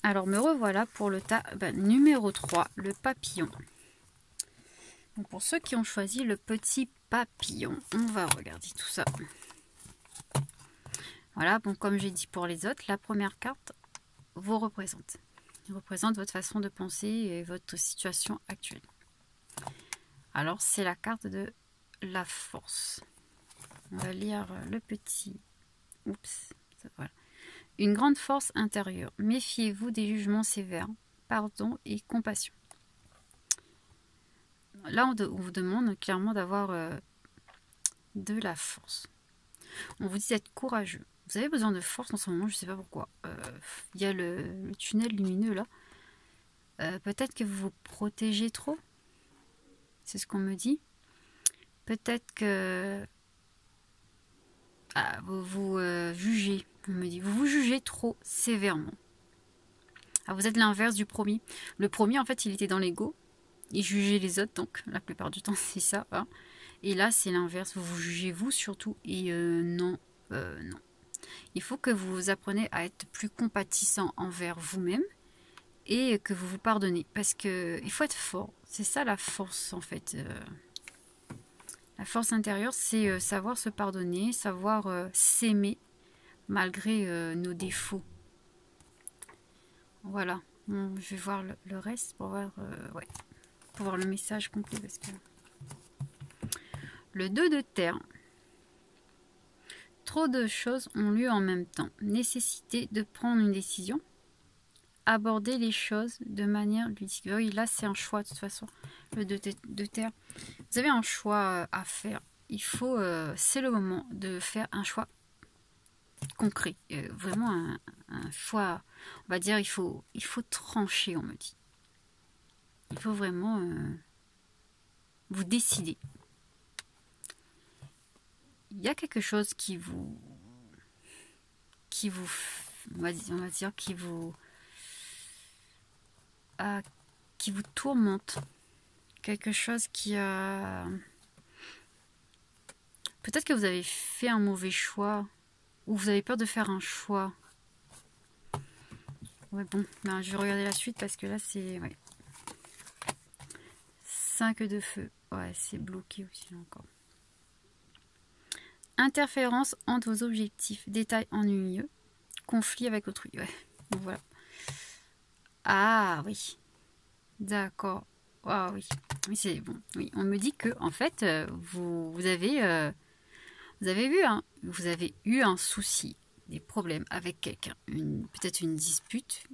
Alors me revoilà pour le tas numéro 3, le papillon. Donc pour ceux qui ont choisi le petit papillon, on va regarder tout ça. Voilà, bon, comme j'ai dit pour les autres, la première carte vous représente. Elle représente votre façon de penser et votre situation actuelle. Alors c'est la carte de la force. On va lire le petit. Oups, voilà. Une grande force intérieure. Méfiez-vous des jugements sévères. Pardon et compassion. Là, on vous demande clairement d'avoir de la force. On vous dit d'être courageux. Vous avez besoin de force en ce moment, je ne sais pas pourquoi. Il y a le tunnel lumineux là. Peut-être que vous vous protégez trop. C'est ce qu'on me dit. Peut-être que vous vous jugez. On me dit, vous vous jugez trop sévèrement. Alors vous êtes l'inverse du premier. Le premier, en fait, il était dans l'ego. Il jugeait les autres, donc la plupart du temps, c'est ça. Hein. Et là, c'est l'inverse. Vous vous jugez vous surtout. Et non. Il faut que vous appreniez à être plus compatissant envers vous-même et que vous vous pardonnez. Parce qu'il faut être fort. C'est ça la force, en fait. La force intérieure, c'est savoir se pardonner, savoir s'aimer malgré nos défauts. Voilà. Bon, je vais voir le reste pour voir, pour voir le message complet. Parce que... Le 2 de terre. Trop de choses ont lieu en même temps. Nécessité de prendre une décision. Aborder les choses de manière ludique. Oui, là, c'est un choix de toute façon. Le 2 de terre. Vous avez un choix à faire. Il faut, c'est le moment de faire un choix concret. Vraiment un choix, on va dire, il faut trancher, on me dit. Il faut vraiment vous décider. Il y a quelque chose qui vous on va dire qui vous tourmente, quelque chose qui a peut-être que vous avez fait un mauvais choix ou vous avez peur de faire un choix. Ouais, bon, ben, je vais regarder la suite parce que là c'est 5 de feu. Ouais, c'est bloqué aussi encore. Interférence entre vos objectifs, détails ennuyeux, conflit avec autrui. Ouais, donc voilà. Ah oui, d'accord. Ah oui, oui c'est bon. Oui, on me dit que en fait vous avez vu, hein, vous avez eu un souci, des problèmes avec quelqu'un, peut-être une dispute,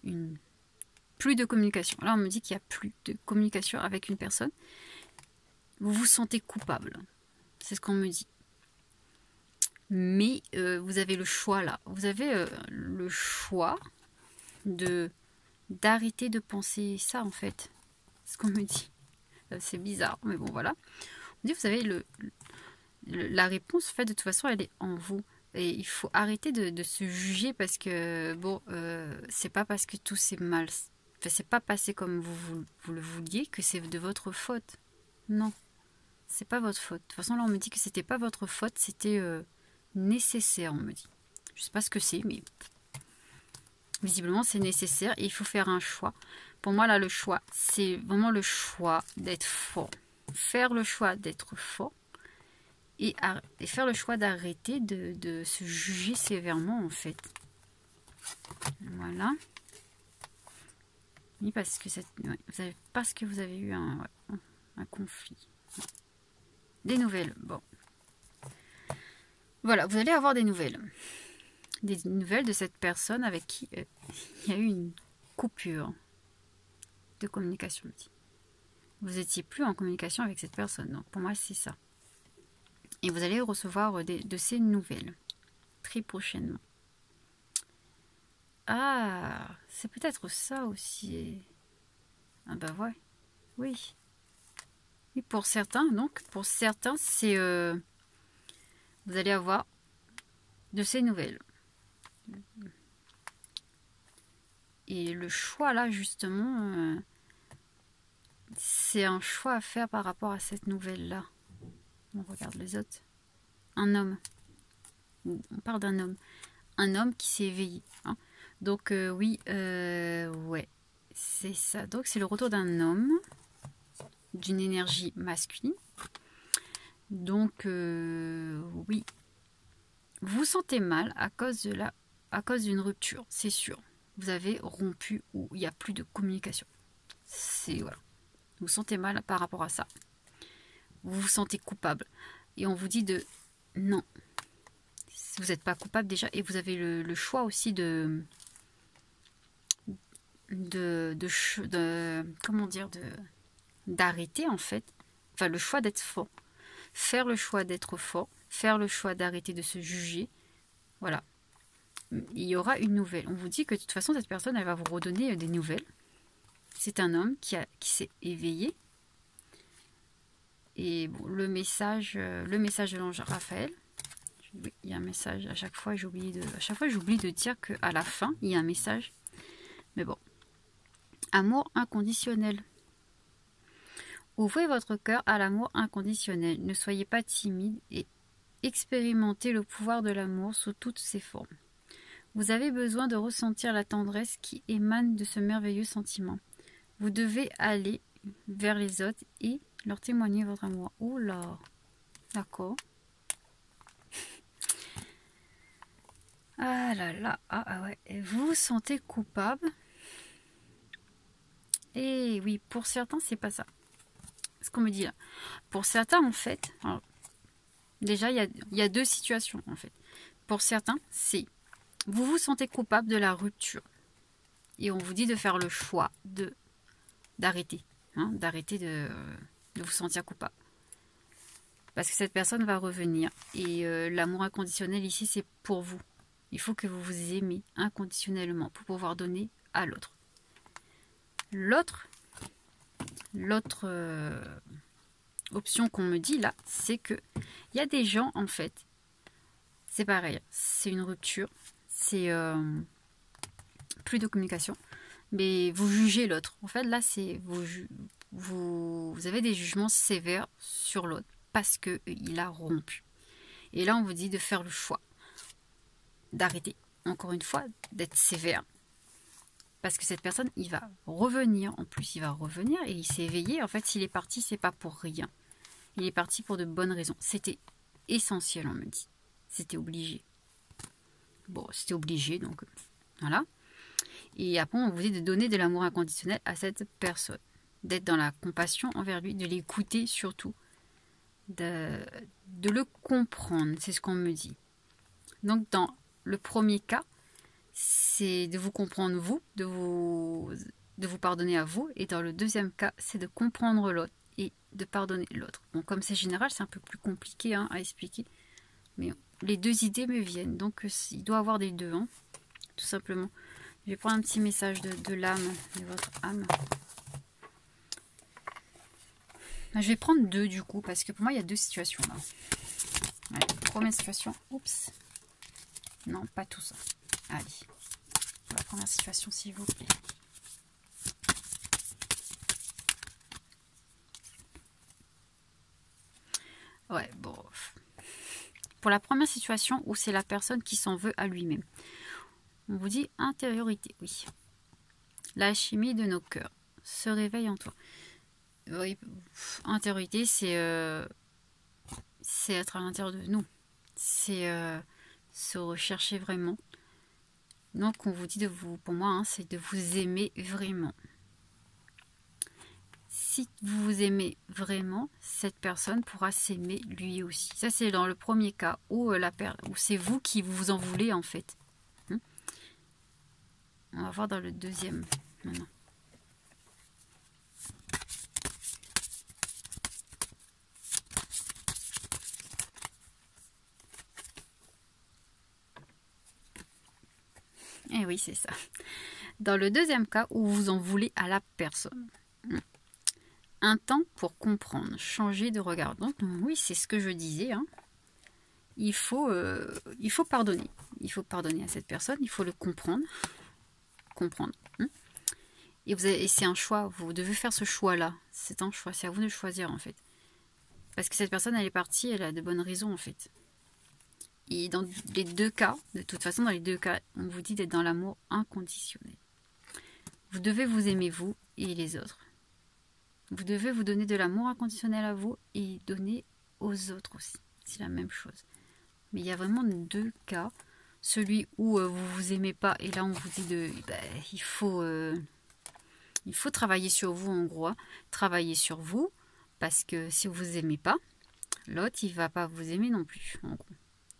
plus de communication. Là on me dit qu'il n'y a plus de communication avec une personne. Vous vous sentez coupable, c'est ce qu'on me dit. Mais vous avez le choix là. Vous avez le choix d'arrêter de penser ça en fait. C'est ce qu'on me dit. C'est bizarre, mais bon voilà. On dit vous avez la réponse en fait de toute façon elle est en vous. Et il faut arrêter de se juger parce que bon c'est pas parce que tout s'est mal, enfin, c'est pas passé comme vous le vouliez que c'est de votre faute. Non, c'est pas votre faute. De toute façon là on me dit que c'était pas votre faute, c'était nécessaire, on me dit. Je sais pas ce que c'est, mais visiblement c'est nécessaire et il faut faire un choix. Pour moi là le choix, c'est vraiment le choix d'être fort. Faire le choix d'être fort et faire le choix d'arrêter de se juger sévèrement en fait. Voilà. Oui, parce que vous avez eu un conflit. Des nouvelles. Bon. Voilà, vous allez avoir des nouvelles. Des nouvelles de cette personne avec qui il y a eu une coupure de communication. Vous n'étiez plus en communication avec cette personne. Donc pour moi, c'est ça. Et vous allez recevoir de ces nouvelles très prochainement. Ah, c'est peut-être ça aussi. Ah bah ouais. Oui. Et pour certains, c'est... vous allez avoir de ces nouvelles. Et le choix là, justement, c'est un choix à faire par rapport à cette nouvelle-là. On regarde les autres. Un homme. On parle d'un homme. Un homme qui s'est éveillé. Hein. Donc oui, ouais, c'est ça. Donc c'est le retour d'un homme, d'une énergie masculine. Donc oui, vous vous sentez mal à cause d'une rupture, c'est sûr. Vous avez rompu ou il n'y a plus de communication. C'est voilà. Vous vous sentez mal par rapport à ça. Vous vous sentez coupable. Et on vous dit de non. Vous n'êtes pas coupable déjà. Et vous avez le choix aussi comment dire, d'arrêter en fait. Enfin, le choix d'être fort. Faire le choix d'être fort. Faire le choix d'arrêter de se juger. Voilà. Il y aura une nouvelle. On vous dit que de toute façon, cette personne, elle va vous redonner des nouvelles. C'est un homme qui s'est éveillé. Et bon, le message de l'ange Raphaël. Oui, il y a un message. À chaque fois, j'oublie de dire qu'à la fin, il y a un message. Mais bon. Amour inconditionnel. Ouvrez votre cœur à l'amour inconditionnel. Ne soyez pas timide et expérimentez le pouvoir de l'amour sous toutes ses formes. Vous avez besoin de ressentir la tendresse qui émane de ce merveilleux sentiment. Vous devez aller vers les autres et leur témoigner votre amour. Oula, d'accord. Ah là là, ah ouais. Et vous vous sentez coupable. Et oui, pour certains, c'est pas ça. Ce qu'on me dit là. Pour certains, en fait, alors, déjà, il y a deux situations, en fait. Pour certains, c'est vous vous sentez coupable de la rupture. Et on vous dit de faire le choix d'arrêter. D'arrêter de vous sentir coupable. Parce que cette personne va revenir. Et l'amour inconditionnel ici, c'est pour vous. Il faut que vous vous aimez inconditionnellement pour pouvoir donner à l'autre. L'autre option qu'on me dit là, c'est que il y a des gens, en fait, c'est pareil, c'est une rupture, c'est plus de communication, mais vous jugez l'autre. En fait, là, c'est vous avez des jugements sévères sur l'autre parce qu'il a rompu. Et là, on vous dit de faire le choix d'arrêter, encore une fois, d'être sévère. Parce que cette personne, il va revenir. En plus, il va revenir et il s'est éveillé. En fait, s'il est parti, c'est pas pour rien. Il est parti pour de bonnes raisons. C'était essentiel, on me dit. C'était obligé. Bon, c'était obligé, donc voilà. Et après, on vous dit de donner de l'amour inconditionnel à cette personne. D'être dans la compassion envers lui, de l'écouter surtout. De le comprendre, c'est ce qu'on me dit. Donc, dans le premier cas, c'est de vous comprendre vous, de vous pardonner à vous. Et dans le deuxième cas, c'est de comprendre l'autre et de pardonner l'autre. Bon, comme c'est général, c'est un peu plus compliqué à expliquer. Mais les deux idées me viennent. Donc, il doit y avoir des deux, tout simplement. Je vais prendre un petit message de l'âme, de votre âme. Je vais prendre deux, du coup, parce que pour moi, il y a deux situations, là. Allez, première situation. Oups. Non, pas tout ça. Allez, la première situation, s'il vous plaît. Ouais, bon. Pour la première situation où c'est la personne qui s'en veut à lui-même. On vous dit intériorité, oui. L'alchimie de nos cœurs se réveille en toi. Oui, intériorité, c'est être à l'intérieur de nous. C'est se rechercher vraiment. Donc, on vous dit de vous, pour moi, c'est de vous aimer vraiment. Si vous vous aimez vraiment, cette personne pourra s'aimer lui aussi. Ça, c'est dans le premier cas où c'est vous qui vous en voulez, en fait. On va voir dans le deuxième maintenant. Eh oui, c'est ça. Dans le deuxième cas où vous en voulez à la personne. Un temps pour comprendre, changer de regard. Donc oui, c'est ce que je disais. Il faut pardonner. Il faut pardonner à cette personne. Il faut le comprendre. Et c'est un choix. Vous devez faire ce choix-là. C'est un choix. C'est à vous de choisir, en fait. Parce que cette personne, elle est partie. Elle a de bonnes raisons, en fait. Et dans les deux cas, de toute façon, dans les deux cas, on vous dit d'être dans l'amour inconditionnel. Vous devez vous aimer vous et les autres. Vous devez vous donner de l'amour inconditionnel à vous et donner aux autres aussi. C'est la même chose. Mais il y a vraiment deux cas. Celui où vous vous aimez pas et là on vous dit il faut travailler sur vous en gros. Travailler sur vous parce que si vous vous aimez pas, l'autre il va pas vous aimer non plus. En gros.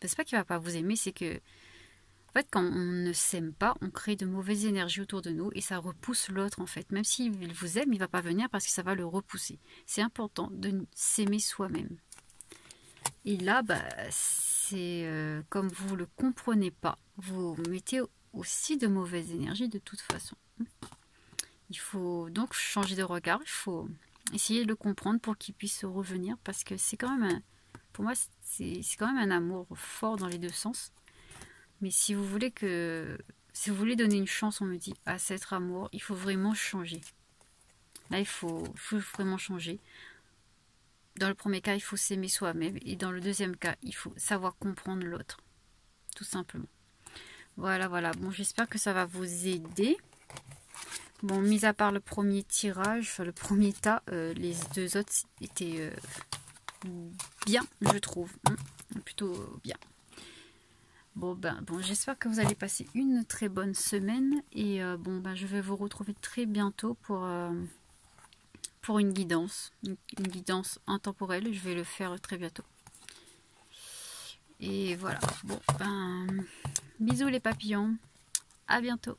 C'est pas qu'il va pas vous aimer, c'est que en fait, quand on ne s'aime pas, on crée de mauvaises énergies autour de nous et ça repousse l'autre en fait. Même s'il vous aime, il ne va pas venir parce que ça va le repousser. C'est important de s'aimer soi-même. Et là, c'est comme vous ne le comprenez pas, vous mettez aussi de mauvaises énergies de toute façon. Il faut donc changer de regard, il faut essayer de le comprendre pour qu'il puisse revenir parce que c'est quand même, pour moi, c'est quand même un amour fort dans les deux sens. Mais si vous voulez donner une chance, on me dit, à cet amour, il faut vraiment changer. Là, il faut vraiment changer. Dans le premier cas, il faut s'aimer soi-même. Et dans le deuxième cas, il faut savoir comprendre l'autre. Tout simplement. Voilà. Bon, j'espère que ça va vous aider. Bon, mis à part le premier tirage, enfin le premier tas, les deux autres étaient bien, je trouve. Plutôt bien. Bon, j'espère que vous allez passer une très bonne semaine et je vais vous retrouver très bientôt pour une guidance, une guidance intemporelle. Je vais le faire très bientôt. Et voilà. Bon, bisous les papillons. À bientôt.